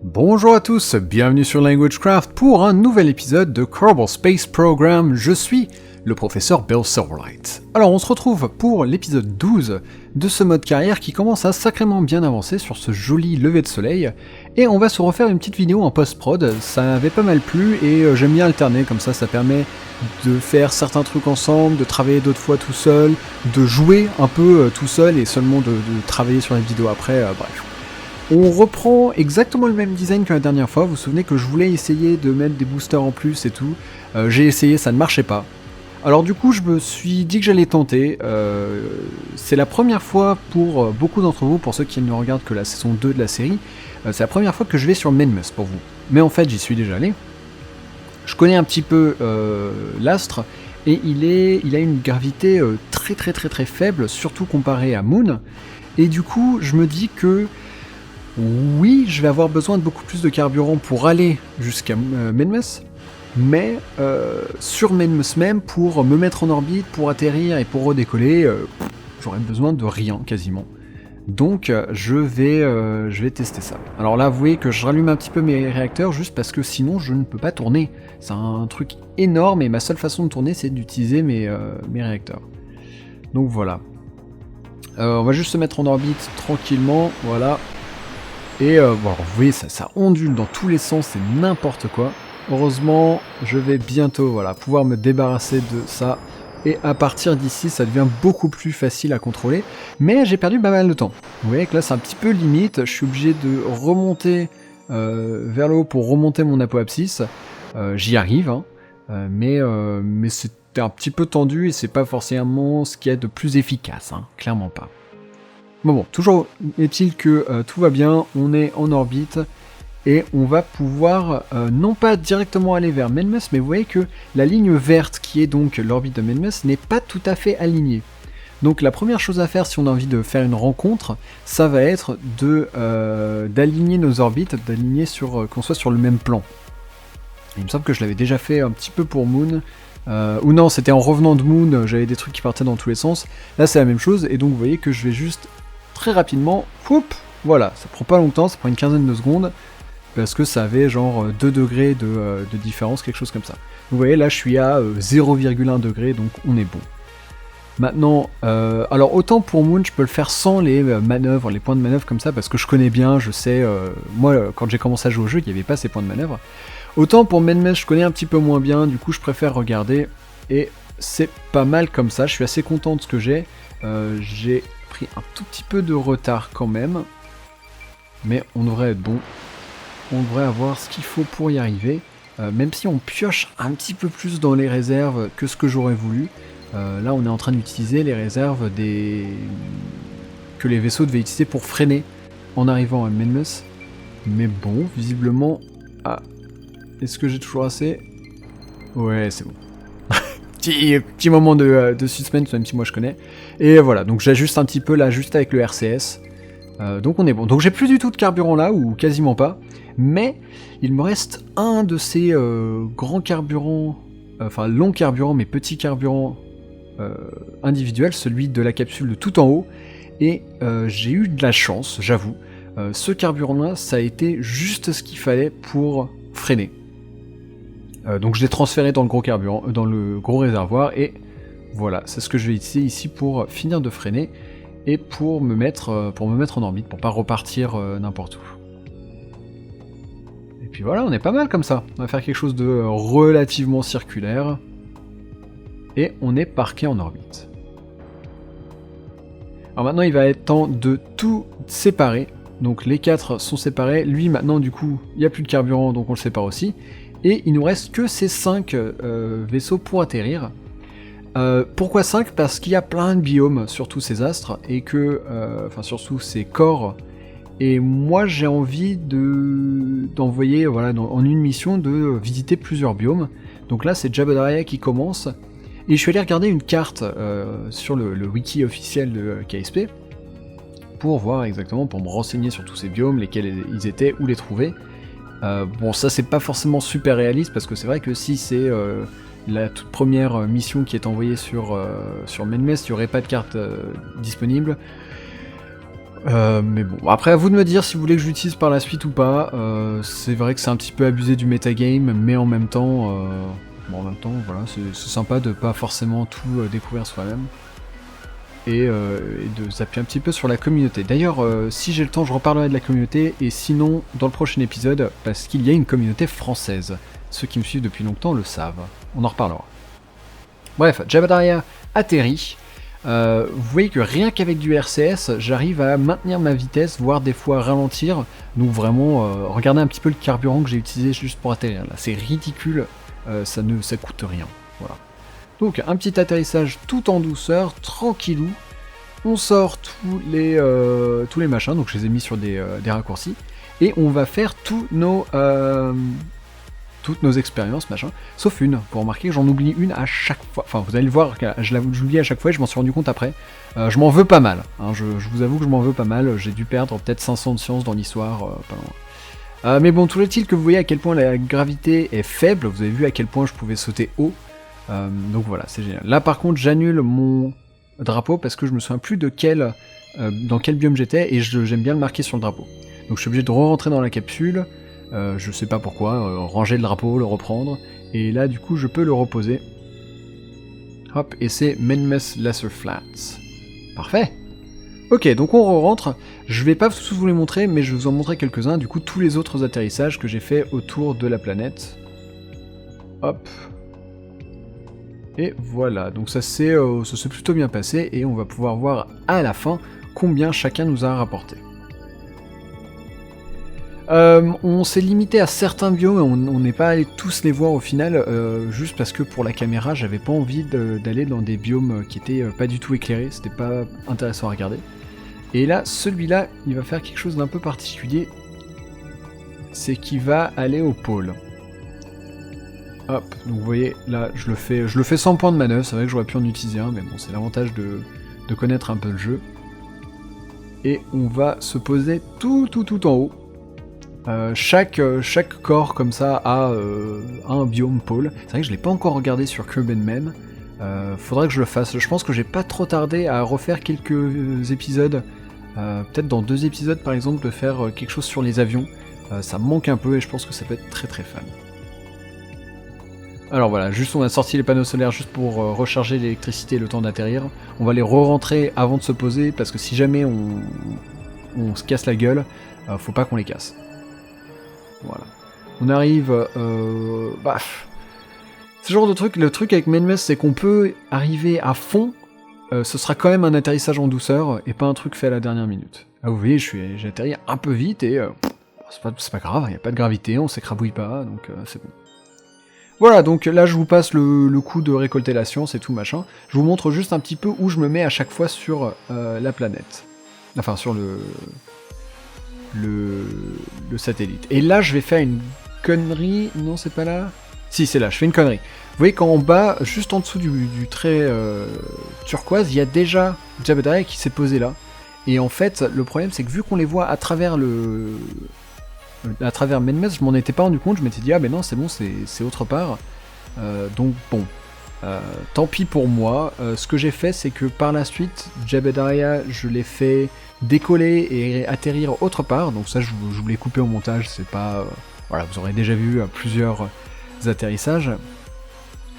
Bonjour à tous, bienvenue sur LanguageCraft pour un nouvel épisode de Kerbal Space Program. Je suis le professeur Bill Silverlight. Alors on se retrouve pour l'épisode 12 de ce mode carrière qui commence à sacrément bien avancer sur ce joli lever de soleil, et on va se refaire une petite vidéo en post-prod. Ça avait pas mal plu et j'aime bien alterner, comme ça permet de faire certains trucs ensemble, de travailler d'autres fois tout seul, de jouer un peu tout seul et seulement de travailler sur les vidéos après, bref. On reprend exactement le même design que la dernière fois. Vous vous souvenez que je voulais essayer de mettre des boosters en plus et tout. J'ai essayé, ça ne marchait pas. Alors du coup, je me suis dit que j'allais tenter. C'est la première fois pour beaucoup d'entre vous, pour ceux qui ne regardent que la saison 2 de la série, c'est la première fois que je vais sur Menmus pour vous. Mais en fait, j'y suis déjà allé. Je connais un petit peu l'astre, et il a une gravité très faible, surtout comparé à Moon. Et du coup, je me dis que oui, je vais avoir besoin de beaucoup plus de carburant pour aller jusqu'à Menmus, mais sur Menmus même, pour me mettre en orbite, pour atterrir et pour redécoller, j'aurais besoin de rien quasiment. Donc je vais tester ça. Alors là, avouez que je rallume un petit peu mes réacteurs juste parce que sinon je ne peux pas tourner. C'est un truc énorme et ma seule façon de tourner, c'est d'utiliser mes réacteurs. Donc voilà. On va juste se mettre en orbite tranquillement, voilà. Et bon, alors, vous voyez, ça ondule dans tous les sens, c'est n'importe quoi. Heureusement, je vais bientôt pouvoir me débarrasser de ça. Et à partir d'ici, ça devient beaucoup plus facile à contrôler. Mais j'ai perdu pas mal de temps. Vous voyez que là, c'est un petit peu limite. Je suis obligé de remonter vers le haut pour remonter mon apoapsis. J'y arrive, hein. Mais c'était un petit peu tendu et c'est pas forcément ce qu'il y a de plus efficace, hein. Clairement pas. Bon, toujours est-il que tout va bien, on est en orbite, et on va pouvoir, non pas directement aller vers Menmus, mais vous voyez que la ligne verte, qui est donc l'orbite de Menmus, n'est pas tout à fait alignée. Donc la première chose à faire si on a envie de faire une rencontre, ça va être d'aligner nos orbites, d'aligner qu'on soit sur le même plan. Il me semble que je l'avais déjà fait un petit peu pour Moon, ou non, c'était en revenant de Moon, j'avais des trucs qui partaient dans tous les sens. Là c'est la même chose, et donc vous voyez que je vais juste très rapidement, voilà, ça prend pas longtemps, ça prend une quinzaine de secondes, parce que ça avait genre 2 degrés de différence, quelque chose comme ça. Vous voyez, là je suis à 0,1 degré, donc on est bon. Maintenant, alors autant pour Moon, je peux le faire sans les manœuvres, les points de manœuvre comme ça, parce que je connais bien, je sais, moi quand j'ai commencé à jouer au jeu, il n'y avait pas ces points de manœuvre. Autant pour Menmus, je connais un petit peu moins bien, du coup je préfère regarder, et c'est pas mal comme ça, je suis assez content de ce que j'ai. J'ai pris un tout petit peu de retard quand même, mais on devrait être bon, on devrait avoir ce qu'il faut pour y arriver, même si on pioche un petit peu plus dans les réserves que ce que j'aurais voulu. Là on est en train d'utiliser les réserves que les vaisseaux devaient utiliser pour freiner en arrivant à Menmus, mais bon, visiblement, est-ce que j'ai toujours assez? Ouais, c'est bon. Petit moment de suspense, même si moi je connais. Et voilà, donc j'ajuste un petit peu là, juste avec le RCS. Donc on est bon. Donc j'ai plus du tout de carburant là, ou quasiment pas. Mais il me reste un de ces grands carburants, enfin longs carburants, mais petits carburants individuels, celui de la capsule de tout en haut. Et j'ai eu de la chance, j'avoue. Ce carburant là, ça a été juste ce qu'il fallait pour freiner. Donc je l'ai transféré dans le gros carburant, dans le gros réservoir, et voilà, c'est ce que je vais utiliser ici pour finir de freiner et pour me mettre en orbite, pour pas repartir n'importe où. Et puis voilà, on est pas mal comme ça. On va faire quelque chose de relativement circulaire, et on est parqué en orbite. Alors maintenant, il va être temps de tout séparer. Donc les 4 sont séparés. Lui maintenant, du coup, il n'y a plus de carburant, donc on le sépare aussi. Et il nous reste que ces 5 vaisseaux pour atterrir. Pourquoi 5 ? Parce qu'il y a plein de biomes sur tous ces astres, et que, enfin sur tous ces corps, et moi j'ai envie d'envoyer, en une mission, de visiter plusieurs biomes. Donc là c'est Jabba the Hutt qui commence, et je suis allé regarder une carte sur le wiki officiel de KSP, pour voir exactement, pour me renseigner sur tous ces biomes, lesquels ils étaient, où les trouver. Bon, ça c'est pas forcément super réaliste, parce que c'est vrai que si c'est la toute première mission qui est envoyée sur Menmus, il n'y aurait pas de carte disponible. Mais bon, après à vous de me dire si vous voulez que je l'utilise par la suite ou pas. C'est vrai que c'est un petit peu abusé du metagame, mais en même temps, voilà, c'est sympa de pas forcément tout découvrir soi-même. Et de zapper un petit peu sur la communauté. D'ailleurs, si j'ai le temps, je reparlerai de la communauté, et sinon, dans le prochain épisode, parce qu'il y a une communauté française. Ceux qui me suivent depuis longtemps le savent. On en reparlera. Bref, Jebediah atterrit. Vous voyez que rien qu'avec du RCS, j'arrive à maintenir ma vitesse, voire des fois ralentir. Donc vraiment, regardez un petit peu le carburant que j'ai utilisé juste pour atterrir. Là, c'est ridicule, ça coûte rien. Voilà. Donc un petit atterrissage tout en douceur, tranquillou. On sort tous les machins, donc je les ai mis sur des raccourcis. Et on va faire toutes nos expériences, machin, sauf une. Pour remarquer que j'en oublie une à chaque fois. Enfin, vous allez le voir, j'oublie à chaque fois et je m'en suis rendu compte après. Je m'en veux pas mal. Hein, je vous avoue que je m'en veux pas mal. J'ai dû perdre peut-être 500 de science dans l'histoire, pas loin. Mais bon, toujours est-il que vous voyez à quel point la gravité est faible. Vous avez vu à quel point je pouvais sauter haut. Donc voilà, c'est génial. Là, par contre, j'annule mon drapeau parce que je me souviens plus de dans quel biome j'étais et j'aime bien le marquer sur le drapeau. Donc je suis obligé de re-rentrer dans la capsule. Je sais pas pourquoi, ranger le drapeau, le reprendre, et là du coup je peux le reposer. Hop, et c'est Menmes Lesser Flats. Parfait. Ok, donc on re-rentre. Je vais pas tous vous les montrer, mais je vais vous en montrer quelques-uns, du coup tous les autres atterrissages que j'ai fait autour de la planète. Hop. Et voilà, donc ça s'est plutôt bien passé, et on va pouvoir voir à la fin combien chacun nous a rapporté. On s'est limité à certains biomes, on n'est pas allé tous les voir au final, juste parce que pour la caméra, j'avais pas envie d'aller dans des biomes qui étaient pas du tout éclairés, c'était pas intéressant à regarder. Et là, celui-là, il va faire quelque chose d'un peu particulier, c'est qu'il va aller au pôle. Hop, donc vous voyez, là, je le fais sans point de manœuvre, c'est vrai que j'aurais pu en utiliser un, mais bon, c'est l'avantage de connaître un peu le jeu. Et on va se poser tout en haut. Chaque corps comme ça a un biome pôle. C'est vrai que je l'ai pas encore regardé sur Curbenman. Faudrait que je le fasse. Je pense que j'ai pas trop tardé à refaire quelques épisodes. Peut-être dans 2 épisodes par exemple, de faire quelque chose sur les avions. Ça me manque un peu et je pense que ça peut être très très fun. Alors voilà, juste on a sorti les panneaux solaires juste pour recharger l'électricité et le temps d'atterrir. On va les re-rentrer avant de se poser parce que si jamais on se casse la gueule, faut pas qu'on les casse. Voilà. On arrive... ce genre de truc, le truc avec Menmes, c'est qu'on peut arriver à fond, ce sera quand même un atterrissage en douceur, et pas un truc fait à la dernière minute. Ah, vous voyez, j'ai atterri un peu vite, et c'est pas grave, il n'y a pas de gravité, on s'écrabouille pas, donc c'est bon. Voilà, donc là je vous passe le coup de récolter la science et tout machin. Je vous montre juste un petit peu où je me mets à chaque fois sur la planète. Enfin, sur le satellite. Et là, je vais faire une connerie. Non, c'est pas là. Si, c'est là, je fais une connerie. Vous voyez qu'en bas, juste en dessous du trait turquoise, il y a déjà Jebediah qui s'est posé là. Et en fait, le problème, c'est que vu qu'on les voit à travers Menmes, je m'en étais pas rendu compte. Je m'étais dit, ah ben non, c'est bon, c'est autre part. Donc bon, tant pis pour moi. Ce que j'ai fait, c'est que par la suite, Jebediah, je l'ai fait décoller et atterrir autre part, donc ça je vous l'ai coupé au montage, c'est pas... voilà, vous aurez déjà vu plusieurs atterrissages.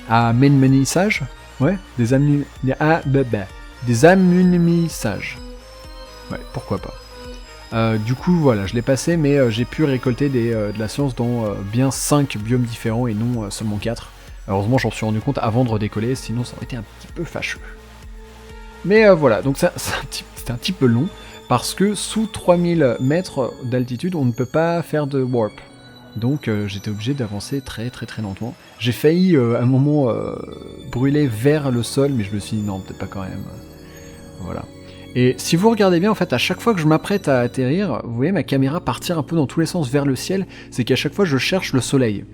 À Menmenissage, ouais, des amunissages. Ouais, pourquoi pas. Du coup, voilà, je l'ai passé, mais j'ai pu récolter de la science dans bien 5 biomes différents et non seulement 4. Heureusement, j'en suis rendu compte avant de redécoller, sinon ça aurait été un petit peu fâcheux. Mais voilà, donc c'était un petit peu long, parce que sous 3000 mètres d'altitude, on ne peut pas faire de warp. Donc j'étais obligé d'avancer très lentement. J'ai failli à un moment brûler vers le sol, mais je me suis dit non, peut-être pas quand même. Voilà. Et si vous regardez bien, en fait, à chaque fois que je m'apprête à atterrir, vous voyez ma caméra partir un peu dans tous les sens vers le ciel, c'est qu'à chaque fois je cherche le soleil.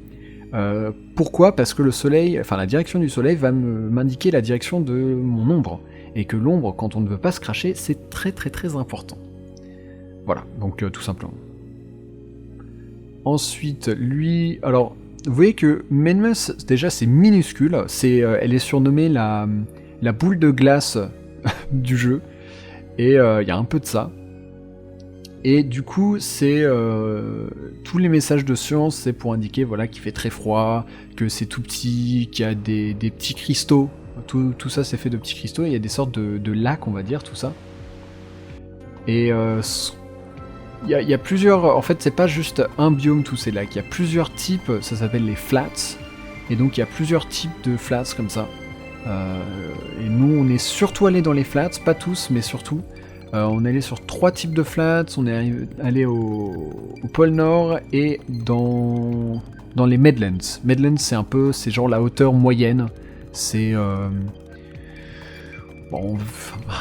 Pourquoi ? Parce que le soleil, enfin la direction du soleil va m'indiquer la direction de mon ombre. Et que l'ombre, quand on ne veut pas se cracher, c'est très important. Voilà, donc tout simplement. Ensuite, lui... Alors, vous voyez que Menmes, déjà, c'est minuscule. Elle est surnommée la boule de glace du jeu. Et il y a un peu de ça. Et du coup, c'est tous les messages de science, c'est pour indiquer voilà, qu'il fait très froid, que c'est tout petit, qu'il y a des petits cristaux. Tout ça, c'est fait de petits cristaux, et il y a des sortes de lacs, on va dire, tout ça. Et il y a plusieurs... En fait, c'est pas juste un biome, tous ces lacs. Il y a plusieurs types, ça s'appelle les flats. Et donc, il y a plusieurs types de flats, comme ça. Et nous, on est surtout allé dans les flats, pas tous, mais surtout. On est allé sur 3 types de flats, on est allé au pôle Nord et dans les Midlands. Midlands, c'est genre la hauteur moyenne. C'est... Bon,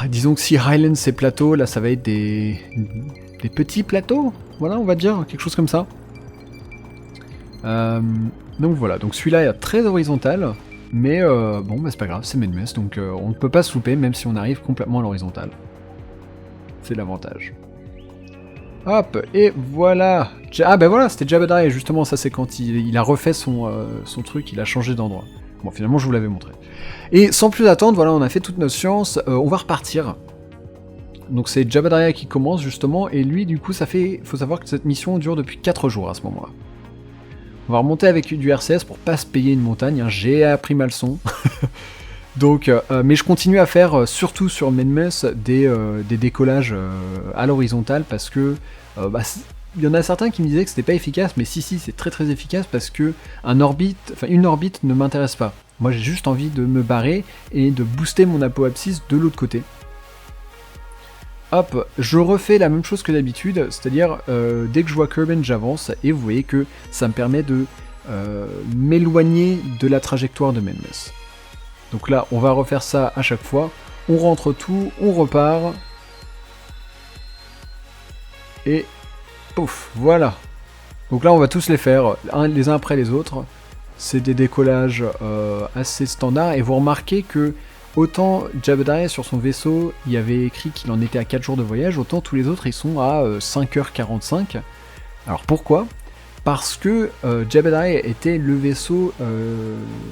disons que si Highlands c'est plateau, là ça va être des petits plateaux, voilà, on va dire, quelque chose comme ça. Donc voilà, donc celui-là est très horizontal, mais bon, bah, c'est pas grave, c'est Medmess, donc on ne peut pas se louper, même si on arrive complètement à l'horizontale. C'est l'avantage. Hop, et voilà. Ah ben voilà, c'était Jabba the Hutt, justement, ça c'est quand il a refait son truc, il a changé d'endroit. Bon, finalement, je vous l'avais montré. Et sans plus attendre, voilà, on a fait toute notre science, on va repartir. Donc c'est Jabba the Hutt qui commence, justement, et lui, du coup, faut savoir que cette mission dure depuis 4 jours à ce moment-là. On va remonter avec du RCS pour pas se payer une montagne, hein. J'ai appris ma leçon. Donc, mais je continue à faire, surtout sur Medmess, des décollages à l'horizontale, parce que il y en a certains qui me disaient que c'était pas efficace, mais si, c'est très très efficace, parce que une orbite ne m'intéresse pas. Moi j'ai juste envie de me barrer et de booster mon apoapsis de l'autre côté. Hop, je refais la même chose que d'habitude, c'est-à-dire dès que je vois Kerbin, j'avance, et vous voyez que ça me permet de m'éloigner de la trajectoire de Medmess. Donc là, on va refaire ça à chaque fois. On rentre tout, on repart. Et pouf, voilà. Donc là, on va tous les faire, les uns après les autres. C'est des décollages assez standards. Et vous remarquez que autant Jabba the Hutt sur son vaisseau, il y avait écrit qu'il en était à 4 jours de voyage, autant tous les autres, ils sont à 5h45. Alors pourquoi ? Parce que Jabba the Hutt était le vaisseau,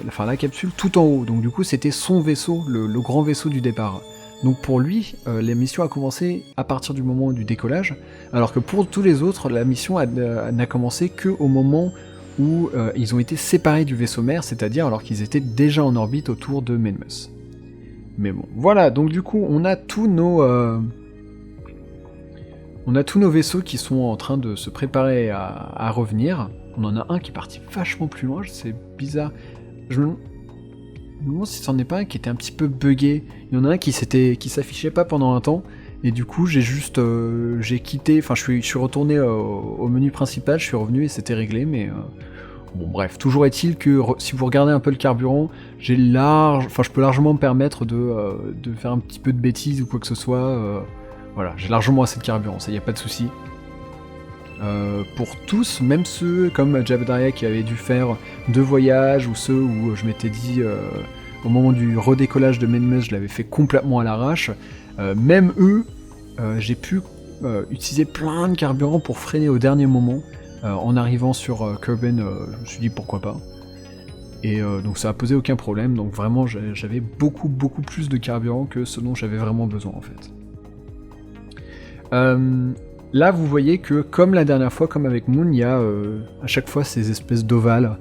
la capsule tout en haut, donc du coup c'était son vaisseau, le grand vaisseau du départ. Donc pour lui, la mission a commencé à partir du moment du décollage, alors que pour tous les autres, la mission n'a commencé qu'au moment où ils ont été séparés du vaisseau mère, c'est-à-dire alors qu'ils étaient déjà en orbite autour de Medmess. Mais bon, voilà, donc du coup on a tous nos vaisseaux qui sont en train de se préparer à revenir. On en a un qui est parti vachement plus loin, c'est bizarre. Je me demande si c'en est pas un qui était un petit peu buggé. Il y en a un qui s'affichait pas pendant un temps, et du coup j'ai quitté, enfin je suis retourné au menu principal, je suis revenu et c'était réglé, mais... Bon bref, toujours est-il que si vous regardez un peu le carburant, je peux largement me permettre de faire un petit peu de bêtises ou quoi que ce soit. Voilà, j'ai largement assez de carburant, ça y a pas de souci. Pour tous, même ceux comme Jabba the Hutt qui avaient dû faire 2 voyages, ou ceux où je m'étais dit au moment du redécollage de Medmess, je l'avais fait complètement à l'arrache, même eux, j'ai pu utiliser plein de carburant pour freiner au dernier moment. En arrivant sur Kerbin, je me suis dit pourquoi pas. Et donc ça a posé aucun problème, donc vraiment j'avais beaucoup plus de carburant que ce dont j'avais vraiment besoin en fait. Là vous voyez que comme la dernière fois, comme avec Moon, il y a à chaque fois ces espèces d'ovales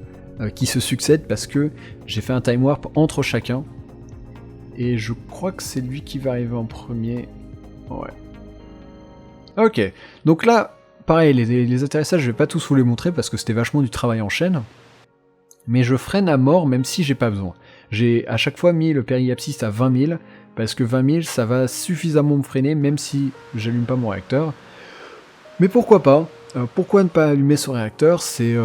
qui se succèdent parce que j'ai fait un time warp entre chacun. Et je crois que c'est lui qui va arriver en premier. Ouais. Ok, donc là, pareil, les atterrissages, je vais pas tous vous les montrer parce que c'était vachement du travail en chaîne. Mais je freine à mort même si j'ai pas besoin. J'ai à chaque fois mis le périapsis à 20 000, parce que 20 000 ça va suffisamment me freiner même si j'allume pas mon réacteur. Mais pourquoi pas ? Pourquoi ne pas allumer ce réacteur ? C'est...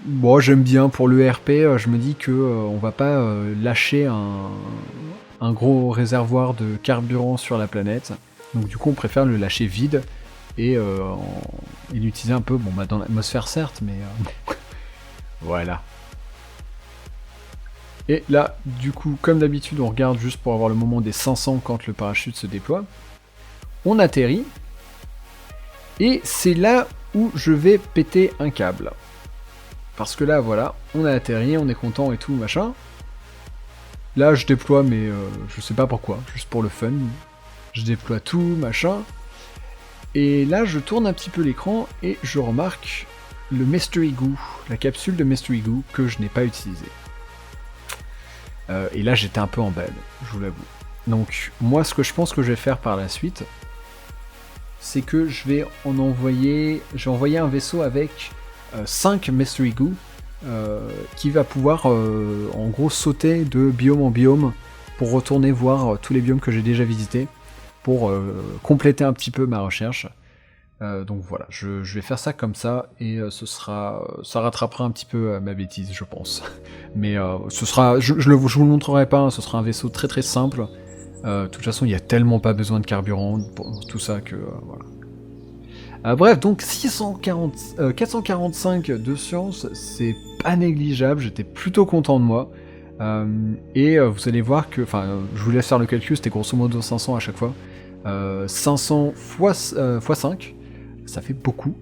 Bon, j'aime bien pour le RP, je me dis que on va pas lâcher un gros réservoir de carburant sur la planète. Donc du coup on préfère le lâcher vide. Et l'utiliser un peu, dans l'atmosphère certes, mais voilà. Et là, du coup, comme d'habitude, on regarde juste pour avoir le moment des 500 quand le parachute se déploie. On atterrit, et c'est là où je vais péter un câble. Parce que là, voilà, on a atterri, on est content et tout, machin. Là, je déploie, mais je sais pas pourquoi, juste pour le fun. Je déploie tout, machin. Et là, je tourne un petit peu l'écran et je remarque le Mystery Goo, la capsule de Mystery Goo que je n'ai pas utilisée. Et là, j'étais un peu en bad, je vous l'avoue. Donc, moi, ce que je pense que je vais faire par la suite, c'est que je vais envoyer un vaisseau avec 5 Mystery Goo qui va pouvoir, en gros, sauter de biome en biome pour retourner voir tous les biomes que j'ai déjà visités, pour compléter un petit peu ma recherche. Donc voilà, je vais faire ça comme ça, et ça rattrapera un petit peu ma bêtise, je pense. Mais ce sera, je vous le montrerai pas, hein, ce sera un vaisseau très très simple. De toute façon, il n'y a tellement pas besoin de carburant pour tout ça que voilà. Bref, donc 445 de science, c'est pas négligeable, j'étais plutôt content de moi. Et vous allez voir que, je vous laisse faire le calcul, c'était grosso modo 500 à chaque fois. 500 x 5, ça fait beaucoup.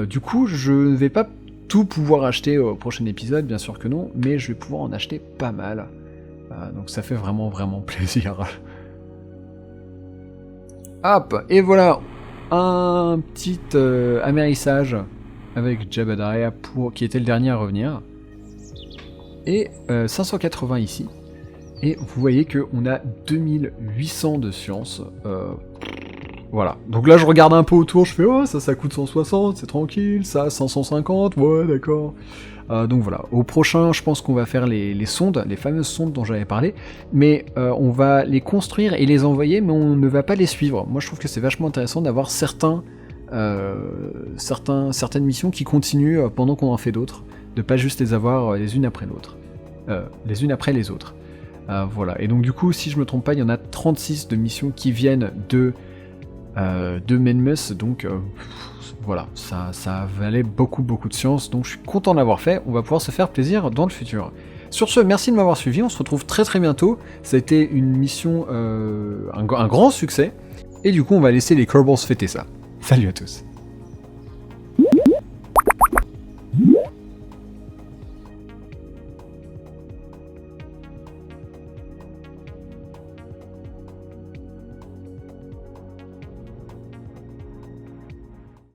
Du coup, je ne vais pas tout pouvoir acheter au prochain épisode, bien sûr que non, mais je vais pouvoir en acheter pas mal. Donc ça fait vraiment plaisir. Hop, et voilà, un petit amérissage avec Jebediah qui était le dernier à revenir. Et 580 ici. Et vous voyez qu'on a 2800 de science. Voilà. Donc là, je regarde un peu autour, je fais « Oh, ça coûte 160, c'est tranquille. Ça, 550, ouais, d'accord. » Donc voilà. Au prochain, je pense qu'on va faire les sondes, les fameuses sondes dont j'avais parlé. Mais on va les construire et les envoyer, mais on ne va pas les suivre. Moi, je trouve que c'est vachement intéressant d'avoir certaines missions qui continuent pendant qu'on en fait d'autres. De pas juste les avoir les unes après l'autre. Les unes après les autres. Voilà, et donc du coup, si je me trompe pas, il y en a 36 de missions qui viennent de Menmus, donc voilà, ça valait beaucoup de science, donc je suis content de l'avoir fait, on va pouvoir se faire plaisir dans le futur. Sur ce, merci de m'avoir suivi, on se retrouve très bientôt, ça a été une mission, un grand succès, et du coup on va laisser les Kerbals fêter ça. Salut à tous.